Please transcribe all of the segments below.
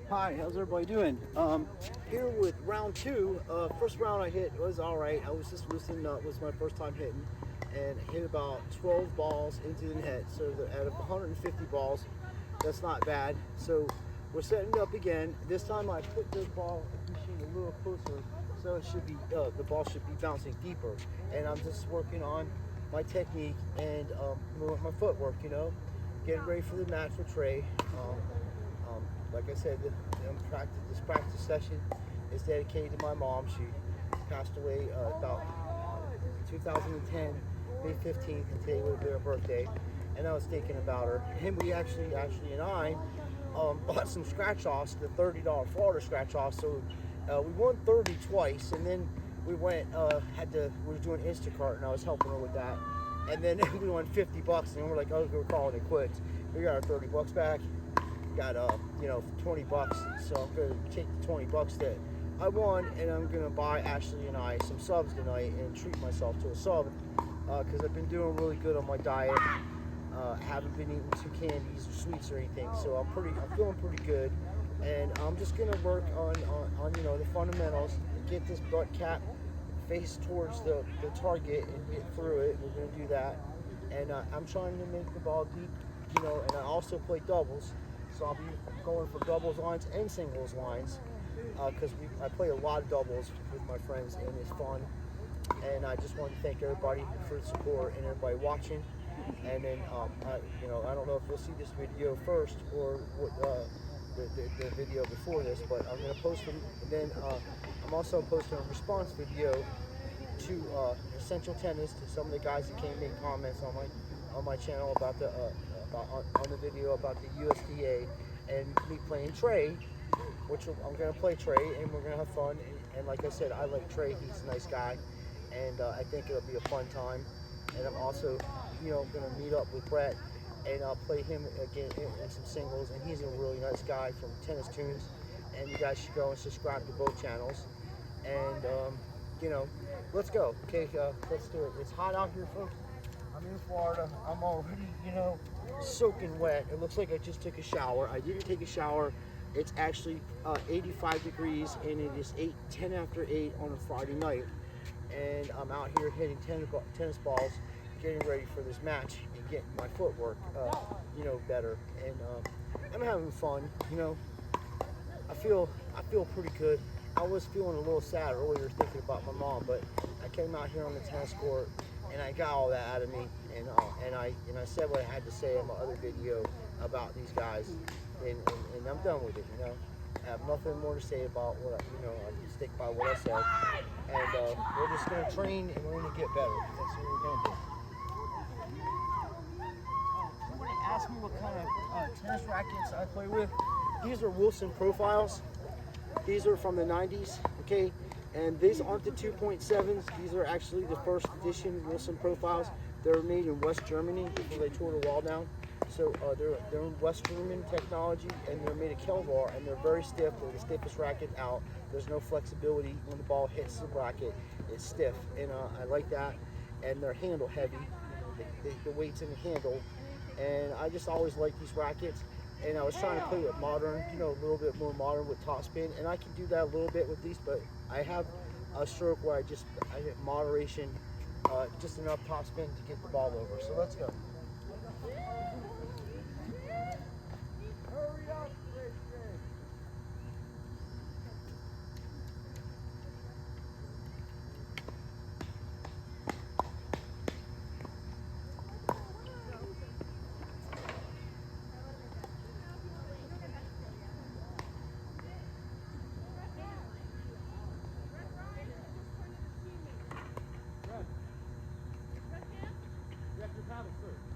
Hi, how's everybody doing? Here with round two. First round I hit was all right. I was just loosening up. It was my first time hitting, and hit about 12 balls into the net. So out of 150 balls, that's not bad. So we're setting it up again. This time I put the ball machine a little closer, so it should be the ball should be bouncing deeper. And I'm just working on my technique and my footwork. Getting ready for the match with Trey. Like I said, this practice session is dedicated to my mom. She passed away about 2010, May 15th, and today would be her birthday. And I was thinking about her. And we actually and I bought some scratch-offs, the $30 Florida scratch-offs. So we won 30 twice, and then we went, we were doing Instacart, and I was helping her with that. And then we won 50 bucks, and we're like, oh, we're calling it quits. We got our 30 bucks back. Got 20 bucks, so I'm gonna take the 20 bucks that I won, and I'm gonna buy Ashley and I some subs tonight and treat myself to a sub because I've been doing really good on my diet. Haven't been eating too candies or sweets or anything, so I'm feeling pretty good, and I'm just gonna work on the fundamentals, get this butt cap face towards the target and get through it. We're gonna do that, and I'm trying to make the ball deep, and I also play doubles. So I'll be going for doubles lines and singles lines because I play a lot of doubles with my friends, and it's fun. And I just want to thank everybody for the support and everybody watching. And then I don't know if you'll see this video first or the video before this, but I'm going to post them. And then I'm also posting a response video to Essential Tennis, to some of the guys that came and made comments on my channel about the on the video about the USDA and me playing Trey, which I'm going to play Trey, and we're going to have fun. And like I said, I like Trey. He's a nice guy, and I think it'll be a fun time. And I'm also, going to meet up with Brett, and I'll play him again in some singles. And he's a really nice guy from Tennis Tunes, and you guys should go and subscribe to both channels. And let's go. Okay, let's do it. It's hot out here, folks. I'm in Florida. I'm already, soaking wet. It looks like I just took a shower. I didn't take a shower. It's actually 85 degrees, and it is 10 after 8 on a Friday night. And I'm out here hitting tennis balls, getting ready for this match and getting my footwork, better. And I'm having fun. I feel pretty good. I was feeling a little sad earlier thinking about my mom, but I came out here on the tennis court and I got all that out of me, and I said what I had to say in my other video about these guys, and I'm done with it. I have nothing more to say about what I stick by what I said, and we're just gonna train and we're gonna get better. That's what we're gonna do. Somebody asked me what kind of tennis rackets I play with. These are Wilson Profiles. These are from the 90s, okay? And these aren't the 2.7s. These are actually the first edition Wilson Profiles. They're made in West Germany before they tore the wall down. So they're West German technology, and they're made of Kelvar, and they're very stiff. They're the stiffest racket out. There's no flexibility when the ball hits the racket. It's stiff, and I like that. And they're handle heavy. The weight's in the handle, and I just always like these rackets. And I was trying to play with modern, a little bit more modern with topspin, and I can do that a little bit with these, but I have a stroke where I hit moderation, just enough topspin to get the ball over. So let's go. Hurry up, Ray. Paddle, sir.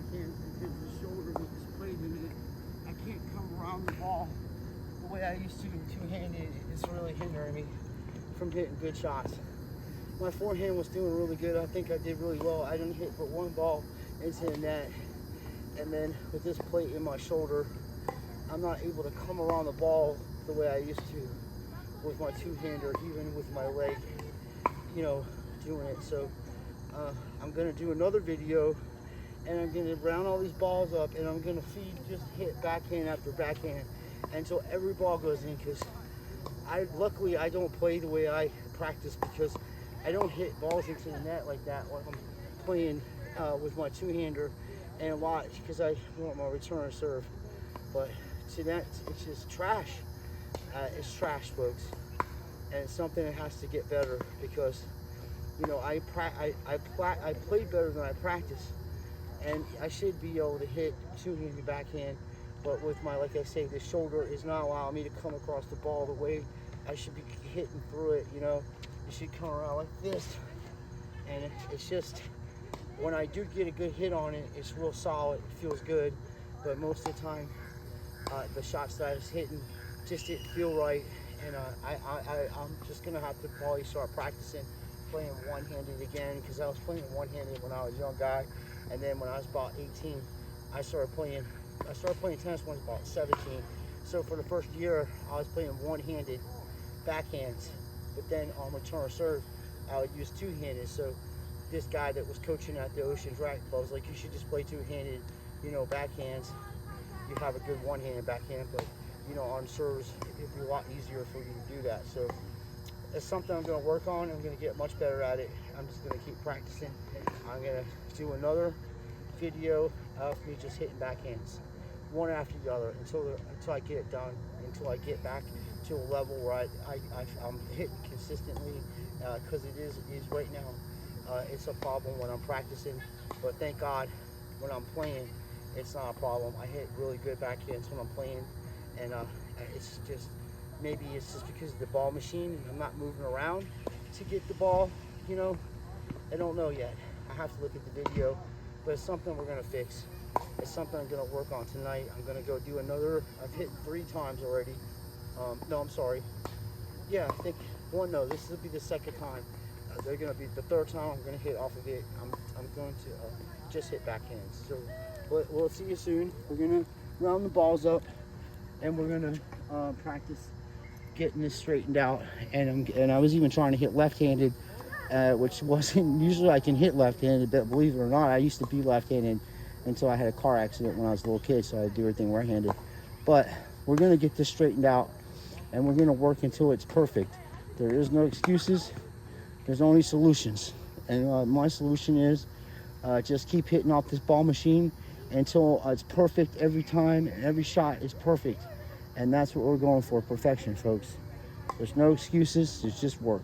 backhand because of the shoulder with this blade in it. I can't come around the ball the way I used to two-handed. It's really hindering me from hitting good shots. My forehand was doing really good. I think I did really well. I didn't hit but one ball into the net. And then with this plate in my shoulder, I'm not able to come around the ball the way I used to with my two-hander, even with my leg, you know, doing it. So I'm gonna do another video, and I'm gonna round all these balls up, and I'm gonna just hit backhand after backhand until every ball goes in, because luckily I don't play the way I practice, because I don't hit balls into the net like that when I'm playing with my two-hander, and a lot because I want my return serve. But to that, it's just trash. It's trash, folks, and it's something that has to get better, because you know I play better than I practice, and I should be able to hit two-handed backhand. But with my, like I say, the shoulder is not allowing me to come across the ball the way I should be hitting through it. You know, it should come around like this, and it's just, when I do get a good hit on it, it's real solid, it feels good. But most of the time, the shots that I was hitting just didn't feel right, and I'm just gonna have to probably start practicing playing one-handed again, because I was playing one-handed when I was a young guy, and then when I was about 18, I started playing tennis when I was about 17. So for the first year, I was playing one-handed backhands, but then on return serve, I would use two-handed. So this guy that was coaching at the Oceans Racket Club was like, you should just play two-handed, you know, backhands. You have a good one-handed backhand, but you know, on serves, it'd be a lot easier for you to do that. So it's something I'm going to work on. I'm going to get much better at it. I'm just going to keep practicing. I'm going to do another video of me just hitting backhands, one after the other, until I get it done, until I get back to a level where I'm hitting consistently, because it is right now. It's a problem when I'm practicing, but thank God when I'm playing, it's not a problem. I hit really good backhands when I'm playing, and it's just, maybe it's just because of the ball machine and I'm not moving around to get the ball, you know. I don't know yet. I have to look at the video, but it's something we're gonna fix. It's something I'm gonna work on tonight. I'm gonna go do another, I've hit 3 times already. No, I'm sorry. Yeah, I think this will be the second time. They're gonna be the third time I'm gonna hit off of it. I'm going to just hit backhands. So we'll see you soon. We're gonna round the balls up, and we're gonna practice getting this straightened out. And I was even trying to hit left-handed, which wasn't, usually I can hit left-handed, but believe it or not, I used to be left-handed until I had a car accident when I was a little kid, so I had to do everything right-handed. But we're gonna get this straightened out, and we're gonna work until it's perfect. There is no excuses, there's only solutions. And my solution is just keep hitting off this ball machine until it's perfect every time, and every shot is perfect. And that's what we're going for, perfection, folks. There's no excuses, there's just work.